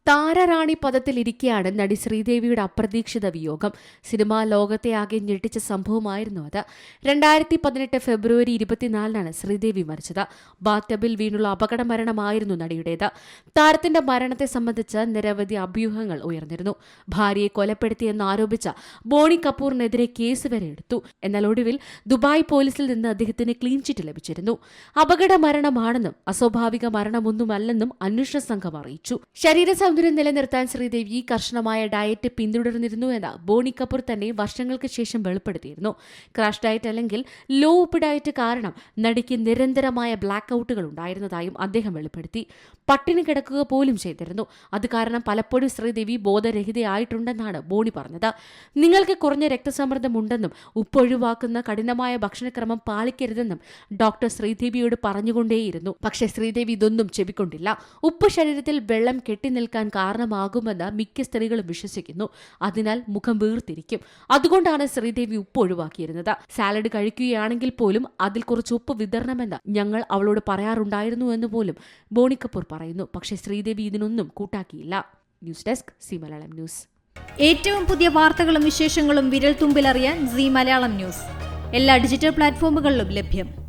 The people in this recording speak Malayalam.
താരറാണി പദത്തിലിരിക്കെയാണ് നടി ശ്രീദേവിയുടെ അപ്രതീക്ഷിത വിയോഗം. സിനിമാ ലോകത്തെ ആകെ ഞെട്ടിച്ച സംഭവമായിരുന്നു അത്. 2018 ഫെബ്രുവരി 24 ശ്രീദേവി മരിച്ചത്. ബാത്ടബിൽ വീണുള്ള അപകട മരണമായിരുന്നു നടിയുടേത്. താരത്തിന്റെ മരണത്തെ സംബന്ധിച്ച് നിരവധി അഭ്യൂഹങ്ങൾ ഉയർന്നിരുന്നു. ഭാര്യയെ കൊലപ്പെടുത്തിയെന്ന് ആരോപിച്ച ബോണി കപൂറിനെതിരെ കേസ് വരെ എടുത്തു. എന്നാൽ ഒടുവിൽ ദുബായ് പോലീസിൽ നിന്ന് അദ്ദേഹത്തിന് ക്ലീൻ ചിറ്റ് ലഭിച്ചിരുന്നു. അപകട മരണമാണെന്നും അസ്വാഭാവിക മരണമൊന്നുമല്ലെന്നും അന്വേഷണ സംഘം അറിയിച്ചു. ശരീരസൗന്ദര്യം നിലനിർത്താൻ ശ്രീദേവി കർശനമായ ഡയറ്റ് പിന്തുടർന്നിരുന്നു എന്ന് ബോണി കപൂർ തന്നെ വർഷങ്ങൾക്ക് ശേഷം വെളിപ്പെടുത്തിയിരുന്നു. ക്രാഷ് ഡയറ്റ് അല്ലെങ്കിൽ ലോ ഉപ്പ് ഡയറ്റ് കാരണം നടിക്ക് നിരന്തരമായ ബ്ലാക്ക് ഔട്ടുകൾ ഉണ്ടായിരുന്നതായും അദ്ദേഹം വെളിപ്പെടുത്തി. പട്ടിണി കിടക്കുക പോലും ചെയ്തിരുന്നു. അത് കാരണം പലപ്പോഴും ശ്രീദേവി ബോധരഹിതയായിട്ടുണ്ടെന്നാണ് ബോണി പറഞ്ഞത്. നിങ്ങൾക്ക് കുറഞ്ഞ രക്തസമ്മർദ്ദം ഉണ്ടെന്നും ഉപ്പ് ഒഴിവാക്കുന്ന കഠിനമായ ഭക്ഷണക്രമം പാലിക്കരുതെന്നും ഡോക്ടർ ശ്രീദേവിയോട് പറഞ്ഞുകൊണ്ടേയിരുന്നു. പക്ഷേ ശ്രീദേവി ഇതൊന്നും ചെവിക്കൊണ്ടില്ല. ഉപ്പ് ശരീരത്തിൽ വെള്ളം കെട്ടിനിൽക്കാൻ കാരണമാകുമെന്ന് മിക്ക സ്ത്രീകളും വിശ്വസിക്കുന്നു. അതിനാൽ മുഖം വീർത്തിരിക്കും. അതുകൊണ്ടാണ് ശ്രീദേവി ഉപ്പ് ഒഴിവാക്കിയിരുന്നത്. സാലഡ് കഴിക്കുകയാണെങ്കിൽ പോലും അതിൽ കുറച്ച് ഉപ്പ് വിതരണമെന്ന് ഞങ്ങൾ അവളോട് പറയാറുണ്ടായിരുന്നു എന്ന് പോലും ബോണി കപൂർ പറയുന്നു. പക്ഷേ ശ്രീദേവി ഇതിനൊന്നും കൂട്ടാക്കിയില്ല. News desk C Malayalam news. ഏറ്റവും പുതിയ വാർത്തകളും വിശേഷങ്ങളും വിരൽ തുമ്പിലറിയാൻ സി മലയാളം ന്യൂസ് എല്ലാ ഡിജിറ്റൽ പ്ലാറ്റ്ഫോമുകളിലും ലഭ്യം.